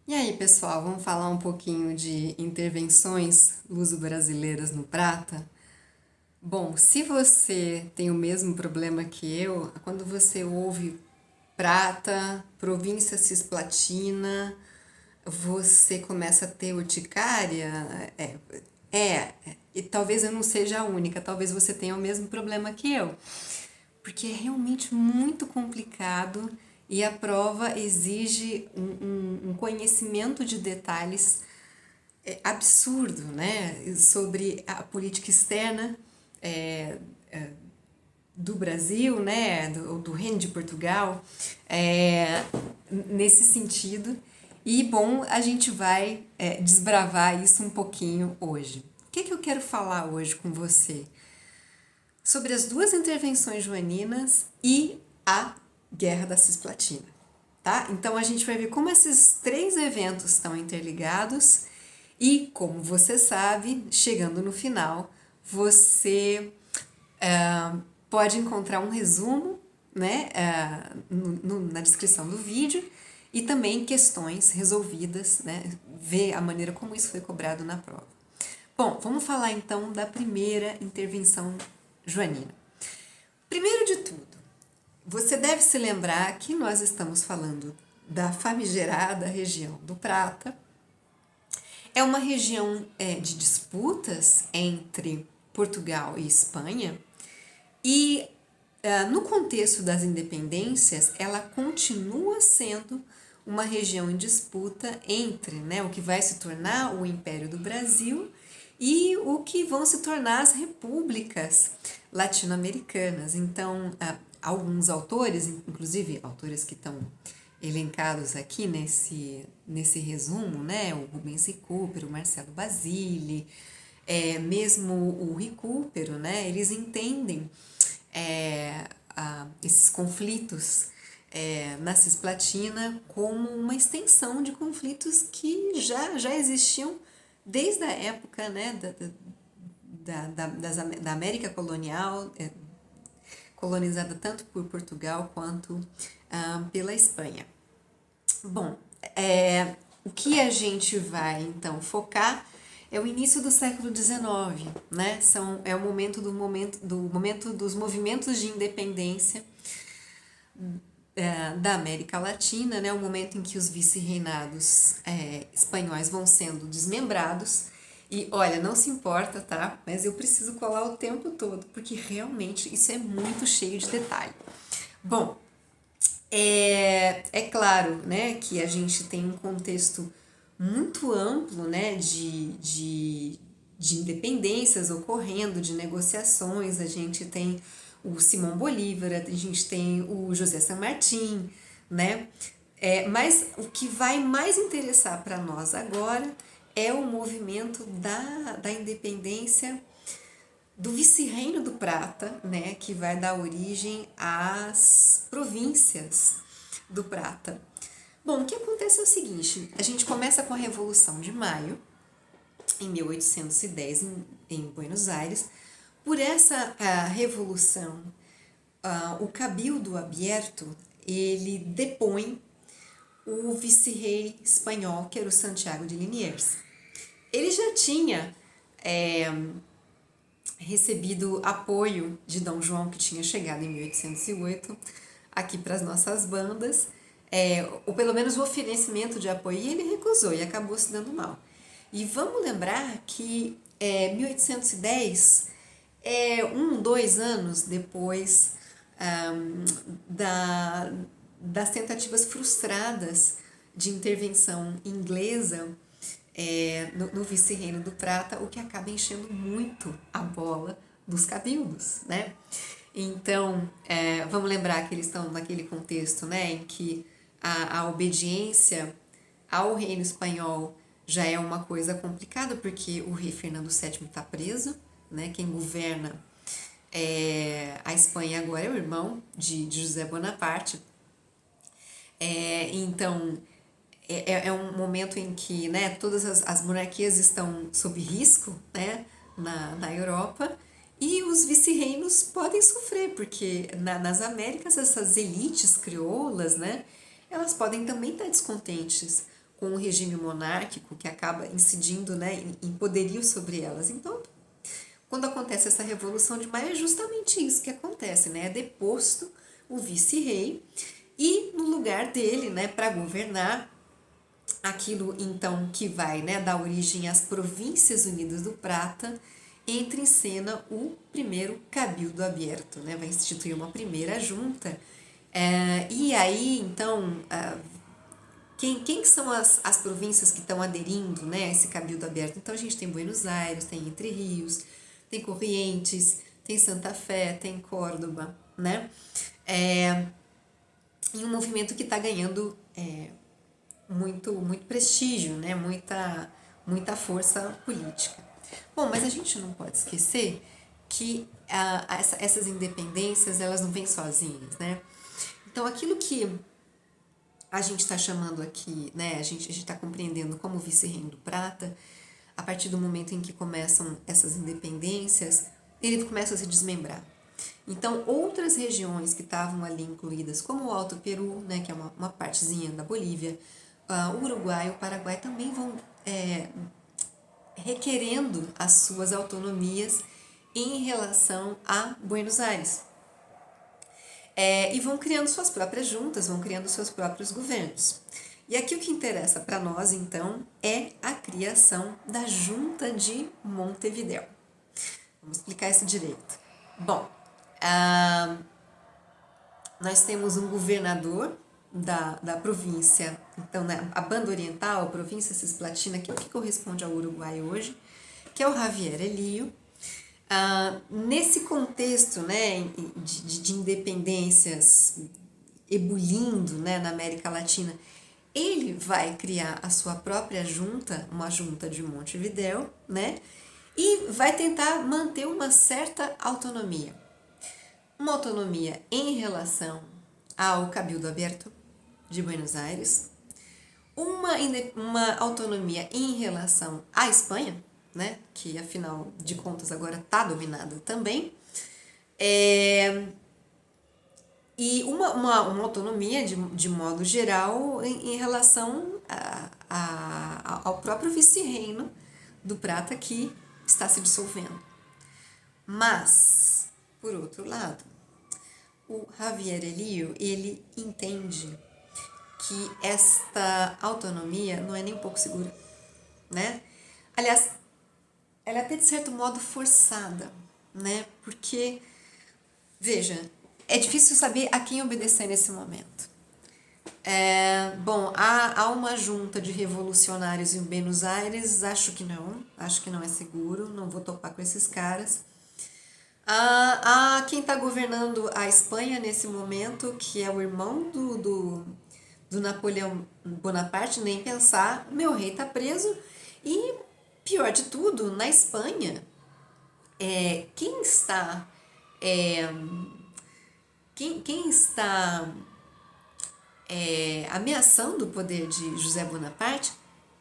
E aí, pessoal, vamos falar um pouquinho de intervenções luso-brasileiras no Prata? Bom, se você tem o mesmo problema que eu, quando você ouve Prata, província cisplatina, você começa a ter urticária? E talvez eu não seja a única, talvez você tenha o mesmo problema que eu, porque é realmente muito complicado e a prova exige um conhecimento de detalhes absurdo, né, sobre a política externa é, do Brasil, né, do Reino de Portugal, nesse sentido. E, bom, a gente vai desbravar isso um pouquinho hoje. O que eu quero falar hoje com você? Sobre as duas intervenções joaninas e a Guerra da Cisplatina, tá? Então a gente vai ver como esses três eventos estão interligados e, como você sabe, chegando no final, você pode encontrar um resumo, né, na descrição do vídeo e também questões resolvidas, né, ver a maneira como isso foi cobrado na prova. Bom, vamos falar então da primeira intervenção joanina. Primeiro de tudo, você deve se lembrar que nós estamos falando da famigerada região do Prata. É uma região de disputas entre Portugal e Espanha e no contexto das independências ela continua sendo uma região em disputa entre, né, o que vai se tornar o Império do Brasil e o que vão se tornar as repúblicas latino-americanas. Então, alguns autores, inclusive autores que estão elencados aqui nesse resumo, né, o Rubens Recupero, o Marcelo Basile, mesmo o Recupero, né, eles entendem esses conflitos na Cisplatina como uma extensão de conflitos que já existiam desde a época, né, da América colonial, colonizada tanto por Portugal quanto pela Espanha. Bom, o que a gente vai então focar é o início do século XIX, né? É o momento dos movimentos de independência da América Latina, né? O momento em que os vice-reinados espanhóis vão sendo desmembrados. E olha, não se importa, tá? Mas eu preciso colar o tempo todo, porque realmente isso é muito cheio de detalhe. Bom, é claro, né, que a gente tem um contexto muito amplo, né, de independências ocorrendo, de negociações. A gente tem o Simão Bolívar, a gente tem o José San Martín, né? Mas o que vai mais interessar para nós agora é o movimento da independência do vice-reino do Prata, né, que vai dar origem às províncias do Prata. Bom, o que acontece é o seguinte, a gente começa com a Revolução de Maio, em 1810, em Buenos Aires. Por essa revolução, o Cabildo Abierto, ele depõe o vice-rei espanhol, que era o Santiago de Liniers. Ele já tinha recebido apoio de Dom João, que tinha chegado em 1808 aqui para as nossas bandas, ou pelo menos o oferecimento de apoio, e ele recusou e acabou se dando mal. E vamos lembrar que 1810 dois anos depois das tentativas frustradas de intervenção inglesa no vice-reino do Prata, o que acaba enchendo muito a bola dos cabildos, né? Então, vamos lembrar que eles estão naquele contexto, né, em que a obediência ao reino espanhol já é uma coisa complicada, porque o rei Fernando VII está preso, né? Quem governa a Espanha agora é o irmão de José Bonaparte. Então, é um momento em que, né, todas as monarquias estão sob risco, né, na Europa, e os vice-reinos podem sofrer, porque nas Américas essas elites crioulas, né, elas podem também estar descontentes com o regime monárquico que acaba incidindo, né, em poderio sobre elas. Então, quando acontece essa Revolução de Maio, é justamente isso que acontece, né? É deposto o vice-rei e no lugar dele, né, para governar, aquilo então que vai, né, dar origem às Províncias Unidas do Prata, entra em cena o primeiro Cabildo Aberto, né? Vai instituir uma primeira junta. E aí, então, quem são as províncias que estão aderindo, né, a esse Cabildo Aberto? Então, a gente tem Buenos Aires, tem Entre Rios, tem Corrientes, tem Santa Fé, tem Córdoba, né? E um movimento que está ganhando muito prestígio, né? Muita força política. Bom, mas a gente não pode esquecer que essas independências, elas não vêm sozinhas, né? Então, aquilo que a gente está chamando aqui, né? A gente está compreendendo como vice-reino do Prata, a partir do momento em que começam essas independências, ele começa a se desmembrar. Então, outras regiões que estavam ali incluídas, como o Alto Peru, né, que é uma partezinha da Bolívia, o Uruguai e o Paraguai também vão requerendo as suas autonomias em relação a Buenos Aires. E vão criando suas próprias juntas, vão criando seus próprios governos. E aqui o que interessa para nós, então, é a criação da Junta de Montevidéu. Vamos explicar isso direito. Bom, nós temos um governador da província, então, né, a Banda Oriental, a província Cisplatina, que é o que corresponde ao Uruguai hoje, que é o Javier Elío. Nesse contexto, né, de independências ebulindo, né, na América Latina, ele vai criar a sua própria junta, uma junta de Montevidéu, né, e vai tentar manter uma certa autonomia. Uma autonomia em relação ao Cabildo Aberto de Buenos Aires, uma autonomia em relação à Espanha, né, que afinal de contas agora está dominada também, e uma autonomia de modo geral em relação ao próprio vice-reino do Prata que está se dissolvendo. Mas, por outro lado, o Javier Elío, ele entende que esta autonomia não é nem um pouco segura, né? Aliás, ela é até de certo modo forçada, né? Porque, veja, é difícil saber a quem obedecer nesse momento. Bom, há uma junta de revolucionários em Buenos Aires, acho que não é seguro, não vou topar com esses caras. Quem está governando a Espanha nesse momento, que é o irmão do Napoleão Bonaparte, nem pensar, meu rei está preso. E pior de tudo, na Espanha, quem está ameaçando o poder de José Bonaparte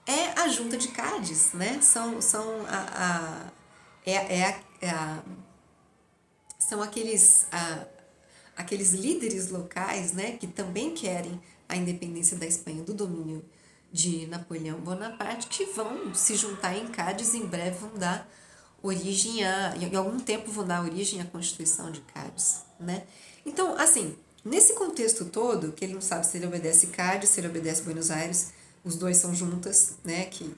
é a Junta de Cádiz, né? São aqueles líderes locais, né, que também querem a independência da Espanha do domínio de Napoleão Bonaparte, que vão se juntar em Cádiz, em breve vão dar origem em algum tempo vão dar origem à Constituição de Cádiz, né? Então, assim, nesse contexto todo, que ele não sabe se ele obedece Cádiz, se ele obedece Buenos Aires, os dois são juntas, né, que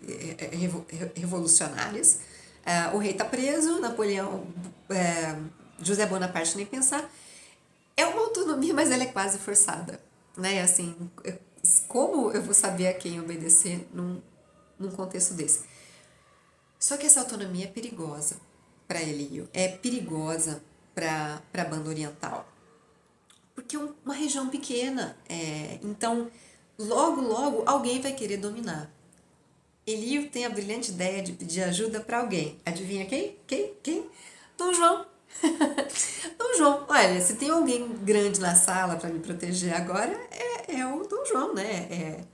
revolucionárias. O rei está preso, Napoleão, José Bonaparte nem pensar. É uma autonomia, mas ela é quase forçada, né? Assim, como eu vou saber a quem obedecer num contexto desse? Só que essa autonomia é perigosa para Elío, é perigosa para a Banda Oriental, porque é uma região pequena, então logo alguém vai querer dominar. Elío tem a brilhante ideia de pedir ajuda para alguém. Adivinha quem? Quem? Dom João. Dom João, olha, se tem alguém grande na sala para me proteger agora, é o Dom João, né?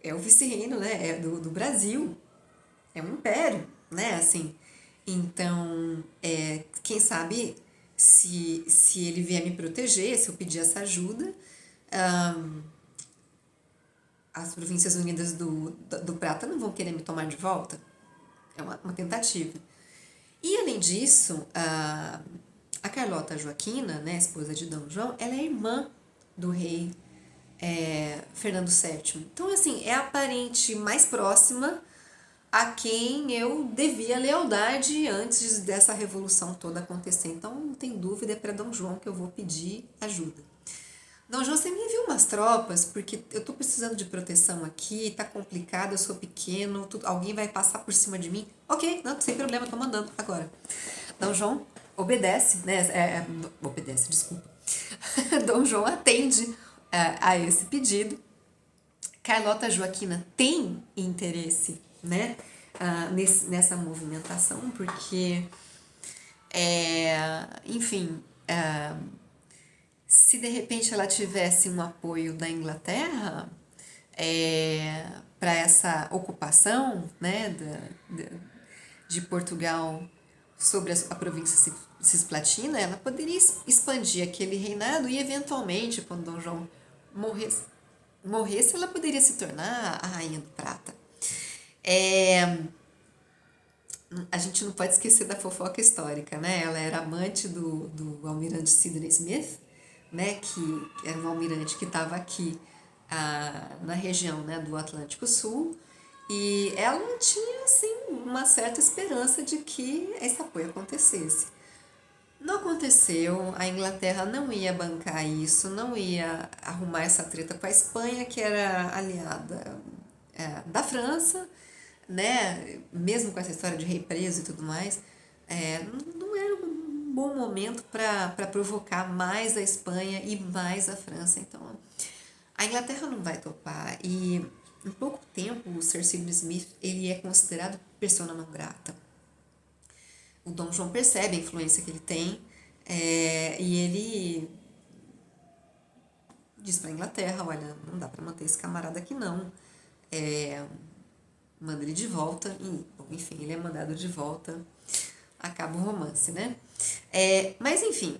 É o vice-reino, né? É do Brasil. É um império, né? Assim, então, quem sabe se ele vier me proteger, se eu pedir essa ajuda, as Províncias Unidas do Prata não vão querer me tomar de volta. É uma tentativa. E, além disso, a Carlota Joaquina, né, esposa de Dom João, ela é irmã do rei Fernando VII. Então, assim, é a parente mais próxima a quem eu devia lealdade antes dessa revolução toda acontecer. Então, não tem dúvida, é para Dom João que eu vou pedir ajuda. Dom João, você me envia umas tropas, porque eu tô precisando de proteção aqui, tá complicado, eu sou pequeno, alguém vai passar por cima de mim. Ok, não, sem problema, tô mandando agora. Dom João obedece, né? Obedece, desculpa. Dom João atende a esse pedido. Carlota Joaquina tem interesse, né, nessa movimentação, porque, enfim, se de repente ela tivesse um apoio da Inglaterra para essa ocupação, né, de Portugal sobre a província cisplatina, ela poderia expandir aquele reinado e, eventualmente, quando Dom João morresse, ela poderia se tornar a Rainha do Prata. A gente não pode esquecer da fofoca histórica, né? Ela era amante do almirante Sidney Smith, né? Que era um almirante que estava aqui na região, né, do Atlântico Sul, e ela tinha, assim, uma certa esperança de que esse apoio acontecesse. Não aconteceu, a Inglaterra não ia bancar isso, não ia arrumar essa treta com a Espanha, que era aliada da França, né? Mesmo com essa história de rei preso e tudo mais, não era um bom momento para provocar mais a Espanha e mais a França. Então, a Inglaterra não vai topar. E em pouco tempo, o Sir Sidney Smith ele é considerado persona não grata. O Dom João percebe a influência que ele tem e ele diz para a Inglaterra, olha, não dá para manter esse camarada aqui não. Manda ele de volta e, bom, enfim, ele é mandado de volta, acaba o romance, né? Mas, enfim,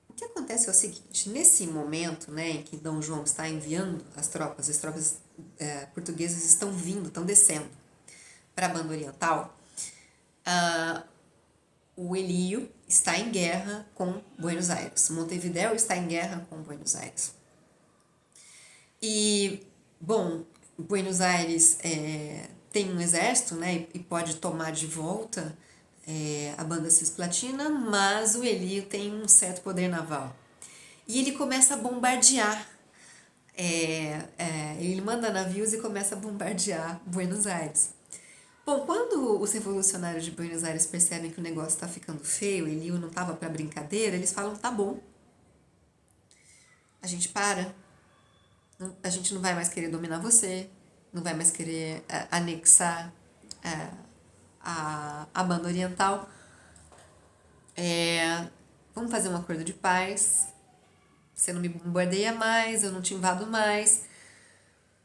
o que acontece é o seguinte, nesse momento, né, em que Dom João está enviando as tropas portuguesas estão vindo, estão descendo para a banda oriental, o Elío está em guerra com Buenos Aires. Montevidéu está em guerra com Buenos Aires. E, bom, Buenos Aires tem um exército, né, e pode tomar de volta a banda cisplatina, mas o Elío tem um certo poder naval. E ele começa a bombardear. Ele manda navios e começa a bombardear Buenos Aires. Bom, quando os revolucionários de Buenos Aires percebem que o negócio está ficando feio, Elío não estava para brincadeira, eles falam, tá bom, a gente para, a gente não vai mais querer dominar você, não vai mais querer anexar a banda oriental, vamos fazer um acordo de paz, você não me bombardeia mais, eu não te invado mais.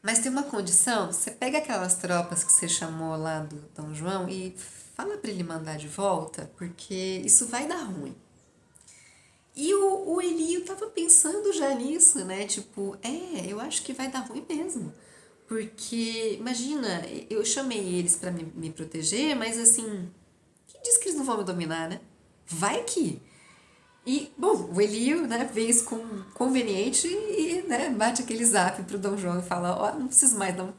Mas tem uma condição, você pega aquelas tropas que você chamou lá do Dom João e fala para ele mandar de volta, porque isso vai dar ruim. E o Elío tava pensando já nisso, né? Tipo, eu acho que vai dar ruim mesmo. Porque, imagina, eu chamei eles para me proteger, mas assim, quem diz que eles não vão me dominar, né? Vai que... E, bom, o Elío, né, vê isso como conveniente e, né, bate aquele zap pro Dom João e fala, ó, não preciso mais não,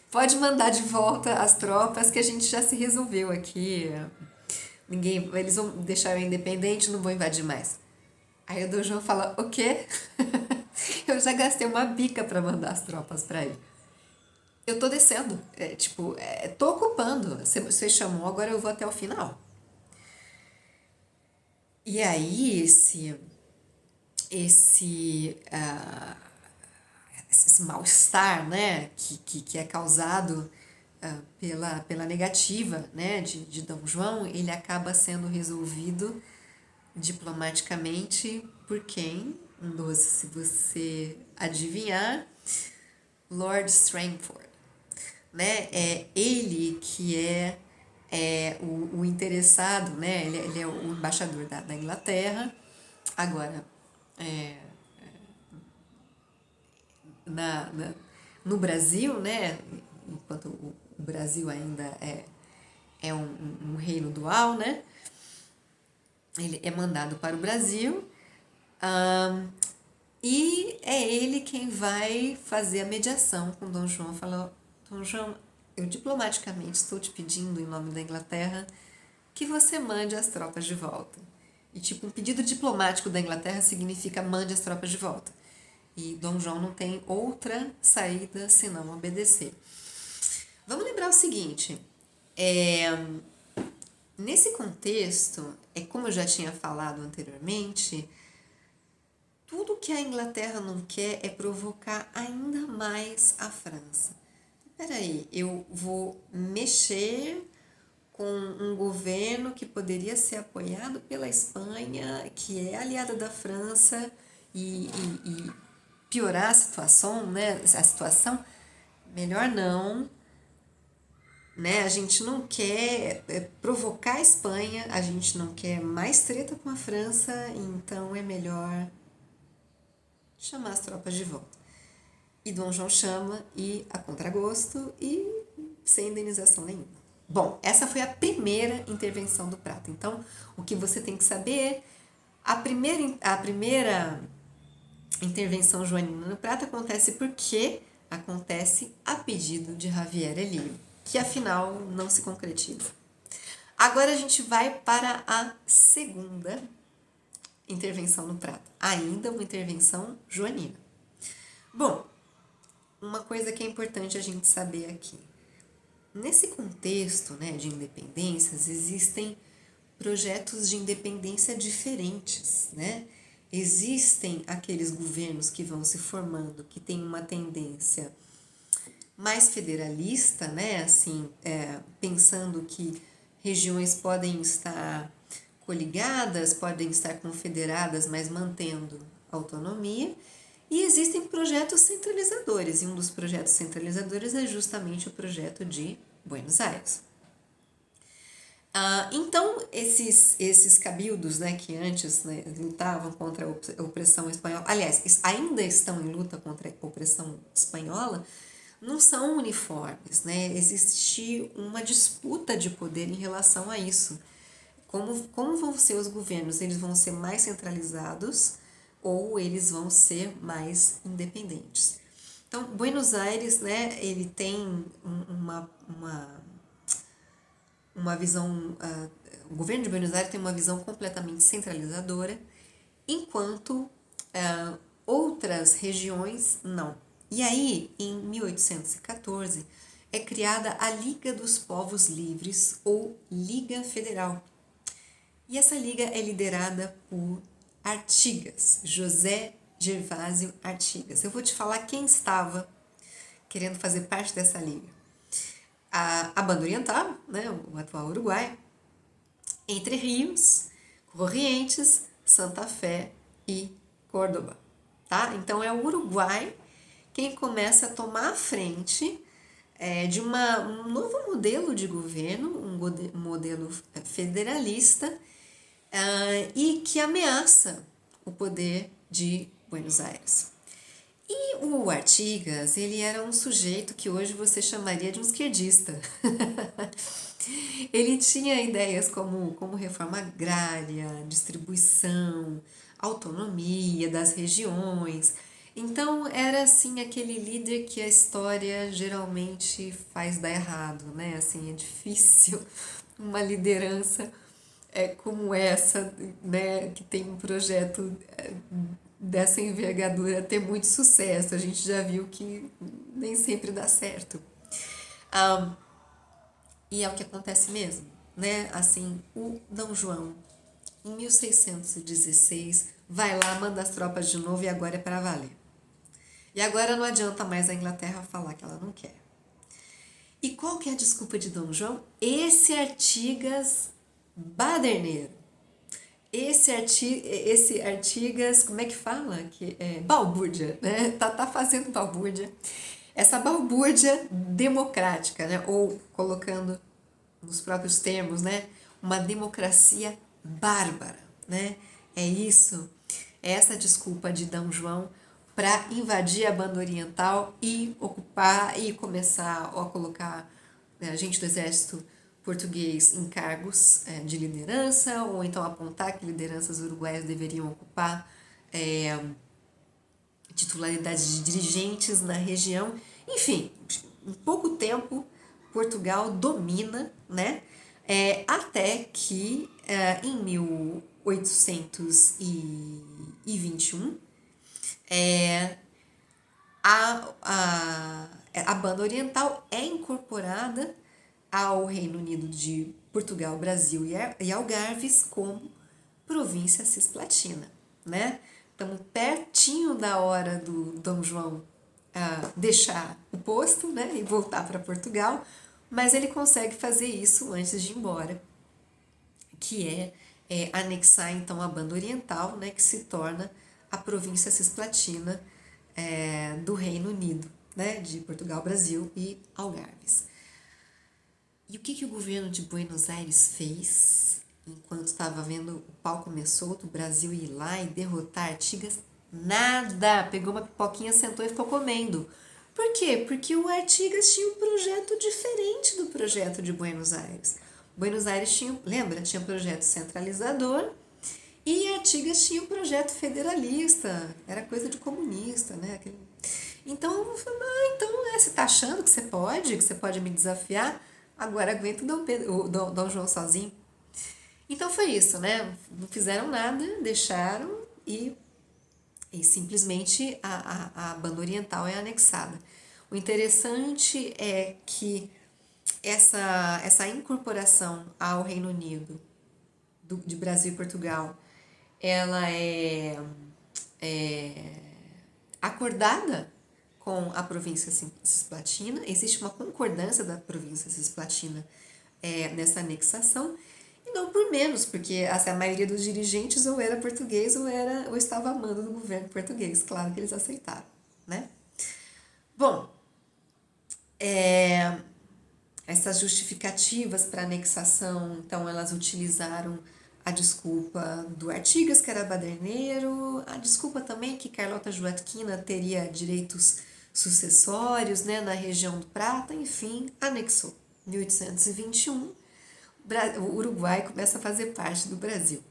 pode mandar de volta as tropas que a gente já se resolveu aqui, eles vão deixar eu independente, não vou invadir mais. Aí o Dom João fala, o quê? Eu já gastei uma bica para mandar as tropas para ele. Eu tô descendo, tô ocupando, você chamou, agora eu vou até o final. E aí, esse mal-estar, né, que é causado pela negativa, né, de Dom João, ele acaba sendo resolvido diplomaticamente por quem? Um doce, se você adivinhar, Lord Strangford, né, é ele que o interessado, né, ele é o embaixador da Inglaterra. Agora, no Brasil, né, enquanto o Brasil ainda é um reino dual, né, ele é mandado para o Brasil, e é ele quem vai fazer a mediação com Dom João. Falou: Dom João, eu diplomaticamente estou te pedindo, em nome da Inglaterra, que você mande as tropas de volta. E tipo, um pedido diplomático da Inglaterra significa mande as tropas de volta. E Dom João não tem outra saída senão obedecer. Vamos lembrar o seguinte, nesse contexto, como eu já tinha falado anteriormente, tudo que a Inglaterra não quer é provocar ainda mais a França. Peraí, eu vou mexer com um governo que poderia ser apoiado pela Espanha, que é aliada da França, e piorar a situação, né? A situação, melhor não, né? A gente não quer provocar a Espanha, a gente não quer mais treta com a França, então é melhor chamar as tropas de volta. E Dom João chama, e a contragosto, e sem indenização nenhuma. Bom, essa foi a primeira intervenção do Prata. Então, o que você tem que saber é a primeira intervenção joanina no Prata acontece porque acontece a pedido de Javier Elío, que afinal não se concretiza. Agora a gente vai para a segunda intervenção no Prata, ainda uma intervenção joanina. Bom, uma coisa que é importante a gente saber aqui. Nesse contexto, né, de independências, existem projetos de independência diferentes, né? Existem aqueles governos que vão se formando, que têm uma tendência mais federalista, né? Assim, pensando que regiões podem estar coligadas, podem estar confederadas, mas mantendo autonomia. E existem projetos centralizadores, e um dos projetos centralizadores é justamente o projeto de Buenos Aires. Então, esses cabildos, né, que antes, né, lutavam contra a opressão espanhola, aliás, ainda estão em luta contra a opressão espanhola, não são uniformes, né? Existe uma disputa de poder em relação a isso. Como vão ser os governos? Eles vão ser mais centralizados ou eles vão ser mais independentes? Então, Buenos Aires, né, ele tem uma visão, o governo de Buenos Aires tem uma visão completamente centralizadora, enquanto outras regiões não. E aí, em 1814, é criada a Liga dos Povos Livres, ou Liga Federal. E essa liga é liderada por Artigas, José Gervásio Artigas. Eu vou te falar quem estava querendo fazer parte dessa liga. A banda oriental, né, o atual Uruguai, Entre Rios, Corrientes, Santa Fé e Córdoba. Tá? Então é o Uruguai quem começa a tomar a frente de um novo modelo de governo, um modelo federalista, e que ameaça o poder de Buenos Aires. E o Artigas, ele era um sujeito que hoje você chamaria de um esquerdista. Ele tinha ideias como reforma agrária, distribuição, autonomia das regiões. Então, era assim aquele líder que a história geralmente faz dar errado, né? Assim, é difícil uma liderança como essa, né, que tem um projeto dessa envergadura ter muito sucesso. A gente já viu que nem sempre dá certo. E é o que acontece mesmo, né? Assim, o Dom João, em 1616, vai lá, manda as tropas de novo e agora é para valer. E agora não adianta mais a Inglaterra falar que ela não quer. E qual que é a desculpa de Dom João? Esse Artigas baderneiro. Esse Artigas, como é que fala? Que é balbúrdia, né? Tá fazendo balbúrdia. Essa balbúrdia democrática, né? Ou colocando nos próprios termos, né? Uma democracia bárbara, né? É isso, é essa desculpa de Dom João para invadir a banda oriental e ocupar e começar a colocar gente do exército português em cargos de liderança, ou então apontar que lideranças uruguaias deveriam ocupar titularidade de dirigentes na região. Enfim, em pouco tempo, Portugal domina, né? Até que em 1821 a banda oriental é incorporada ao Reino Unido de Portugal, Brasil e Algarves como província cisplatina, né? Estamos pertinho da hora do Dom João deixar o posto, né, e voltar para Portugal, mas ele consegue fazer isso antes de ir embora, que é anexar então a banda oriental, né, que se torna a província cisplatina do Reino Unido, né, de Portugal, Brasil e Algarves. E o que o governo de Buenos Aires fez enquanto estava vendo o pau comer solto, o Brasil ir lá e derrotar Artigas? Nada! Pegou uma pipoquinha, sentou e ficou comendo. Por quê? Porque o Artigas tinha um projeto diferente do projeto de Buenos Aires. Buenos Aires tinha, lembra? Tinha um projeto centralizador e Artigas tinha um projeto federalista. Era coisa de comunista, né? Então, você tá achando que você pode me desafiar? Agora aguenta o Dom João sozinho. Então foi isso, né? Não fizeram nada, deixaram e simplesmente a banda oriental é anexada. O interessante é que essa incorporação ao Reino Unido de Brasil e Portugal, ela é acordada com a província cisplatina, existe uma concordância da província cisplatina nessa anexação, e não por menos, porque a maioria dos dirigentes ou era português ou estava a mando do governo português, claro que eles aceitaram, né? Bom, essas justificativas para anexação, então elas utilizaram a desculpa do Artigas, que era baderneiro, a desculpa também que Carlota Joaquina teria direitos sucessórios, né, na região do Prata, enfim, anexou. Em 1821, o Uruguai começa a fazer parte do Brasil.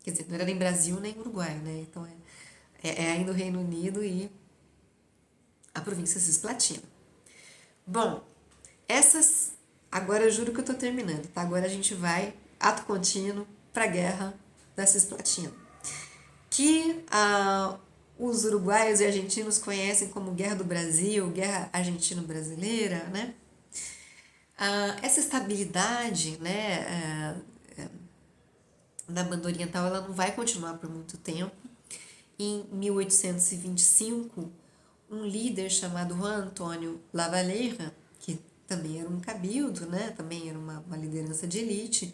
Quer dizer, não era nem Brasil nem Uruguai, né? Então é ainda o Reino Unido e a província cisplatina. Bom, agora eu juro que eu tô terminando, tá? Agora a gente vai, ato contínuo, para a guerra da Cisplatina, que os uruguaios e argentinos conhecem como Guerra do Brasil, Guerra Argentino-Brasileira, né? Essa estabilidade, né, da banda oriental, ela não vai continuar por muito tempo. Em 1825, um líder chamado Juan Antônio Lavalleja, que também era um cabildo, né, também era uma liderança de elite,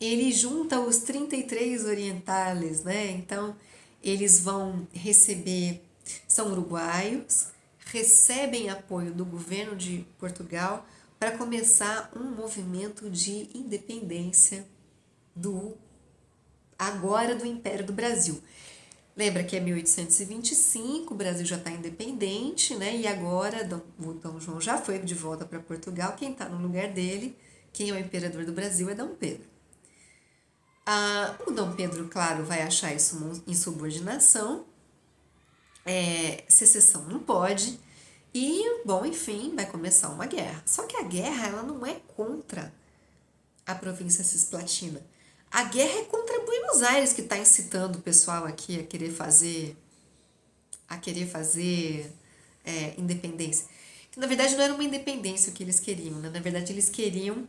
ele junta os 33 orientales, né? Então, eles vão receber, são uruguaios, recebem apoio do governo de Portugal para começar um movimento de independência agora do Império do Brasil. Lembra que é 1825, o Brasil já está independente, né? E agora o Dom João já foi de volta para Portugal. Quem está no lugar dele, quem é o imperador do Brasil, é Dom Pedro. O Dom Pedro, claro, vai achar isso uma insubordinação, secessão não pode, e, bom, enfim, vai começar uma guerra. Só que a guerra, ela não é contra a província cisplatina. A guerra é contra Buenos Aires, que está incitando o pessoal aqui a querer fazer independência. Que, na verdade, não era uma independência o que eles queriam, né? Na verdade, eles queriam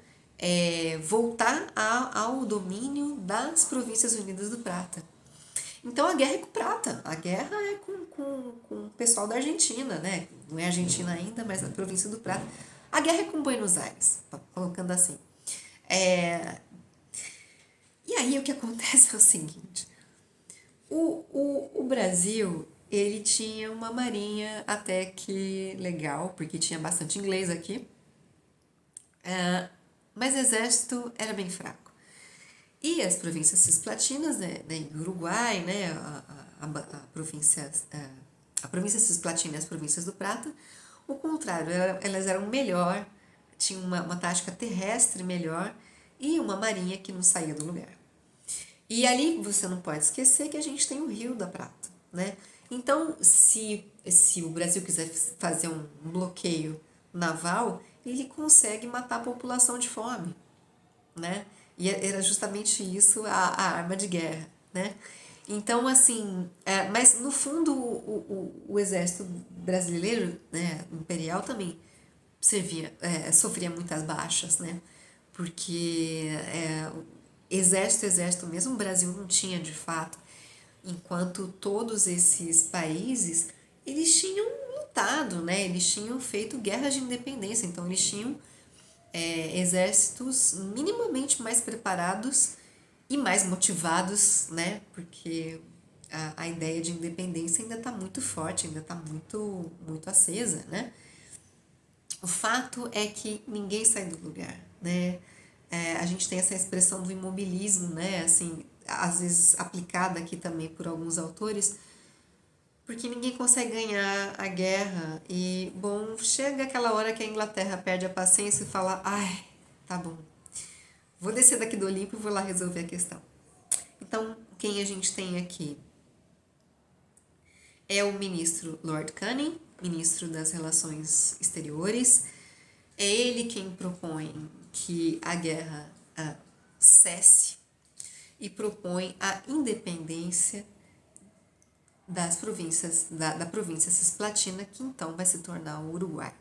voltar ao domínio das Províncias Unidas do Prata. Então, a guerra é com o Prata, a guerra é com o pessoal da Argentina, né? Não é Argentina ainda, mas a província do Prata. A guerra é com Buenos Aires, colocando assim. E aí, o que acontece é o seguinte, o Brasil, ele tinha uma marinha até que legal, porque tinha bastante inglês aqui, mas o exército era bem fraco. E as províncias cisplatinas, né, Uruguai, né, a província Cisplatina e as províncias do Prata. O contrário, elas eram melhor, tinham uma tática terrestre melhor e uma marinha que não saía do lugar. E ali você não pode esquecer que a gente tem o Rio da Prata, né? Então, se o Brasil quiser fazer um bloqueio naval, ele consegue matar a população de fome, né? E era justamente isso a arma de guerra, né? Então, assim, mas no fundo o exército brasileiro, né, imperial também sofria muitas baixas, né? Porque exército mesmo, o Brasil não tinha de fato, enquanto todos esses países, eles tinham lutado, né? Eles tinham feito guerras de independência, então eles tinham exércitos minimamente mais preparados e mais motivados, né? Porque a ideia de independência ainda está muito forte, ainda está muito, muito acesa, né? O fato é que ninguém sai do lugar, né? A gente tem essa expressão do imobilismo, né? Assim, às vezes aplicada aqui também por alguns autores, porque ninguém consegue ganhar a guerra e, bom, chega aquela hora que a Inglaterra perde a paciência e fala, ai, tá bom, vou descer daqui do Olimpo e vou lá resolver a questão. Então, quem a gente tem aqui é o ministro Lord Canning, ministro das Relações Exteriores. É ele quem propõe que a guerra cesse e propõe a independência das províncias, da província Cisplatina, que então vai se tornar o Uruguai.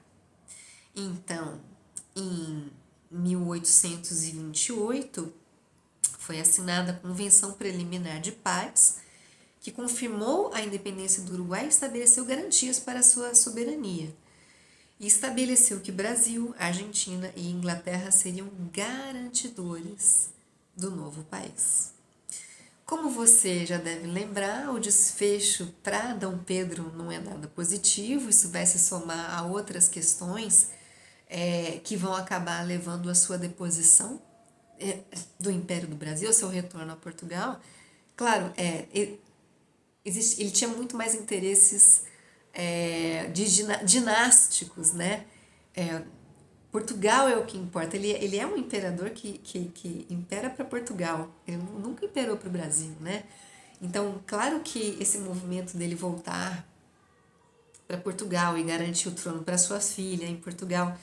Então, em 1828, foi assinada a Convenção Preliminar de Paz, que confirmou a independência do Uruguai e estabeleceu garantias para a sua soberania. E estabeleceu que Brasil, Argentina e Inglaterra seriam garantidores do novo país. Como você já deve lembrar, o desfecho para Dom Pedro não é nada positivo, isso vai se somar a outras questões que vão acabar levando à sua deposição do Império do Brasil, ao seu retorno a Portugal. Claro, ele tinha muito mais interesses dinásticos, né? Portugal é o que importa. Ele é um imperador que impera para Portugal. Ele nunca imperou para o Brasil, né? Então, claro que esse movimento dele voltar para Portugal e garantir o trono para sua filha em Portugal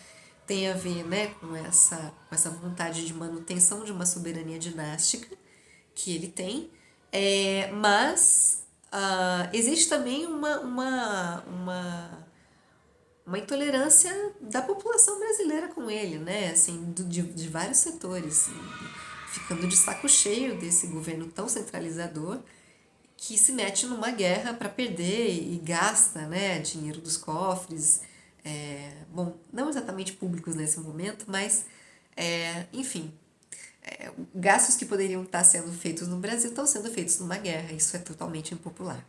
tem a ver, né, com essa vontade de manutenção de uma soberania dinástica que ele tem. Mas existe também uma intolerância da população brasileira com ele, né? Assim, de vários setores, ficando de saco cheio desse governo tão centralizador que se mete numa guerra para perder e gasta, né, dinheiro dos cofres, bom, não exatamente públicos nesse momento, mas, enfim, gastos que poderiam estar sendo feitos no Brasil estão sendo feitos numa guerra, isso é totalmente impopular.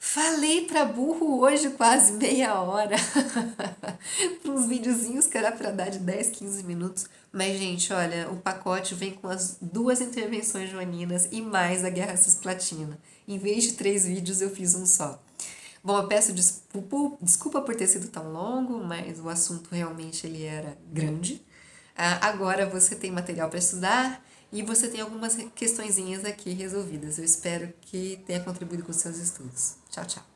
Falei pra burro hoje quase meia hora, para uns videozinhos que era para dar de 10, 15 minutos. Mas, gente, olha, o pacote vem com as 2 intervenções joaninas e mais a Guerra Cisplatina. Em vez de 3 vídeos, eu fiz um só. Bom, eu peço desculpa por ter sido tão longo, mas o assunto realmente ele era grande. Agora você tem material para estudar e você tem algumas questõezinhas aqui resolvidas. Eu espero que tenha contribuído com os seus estudos. Tchau, tchau.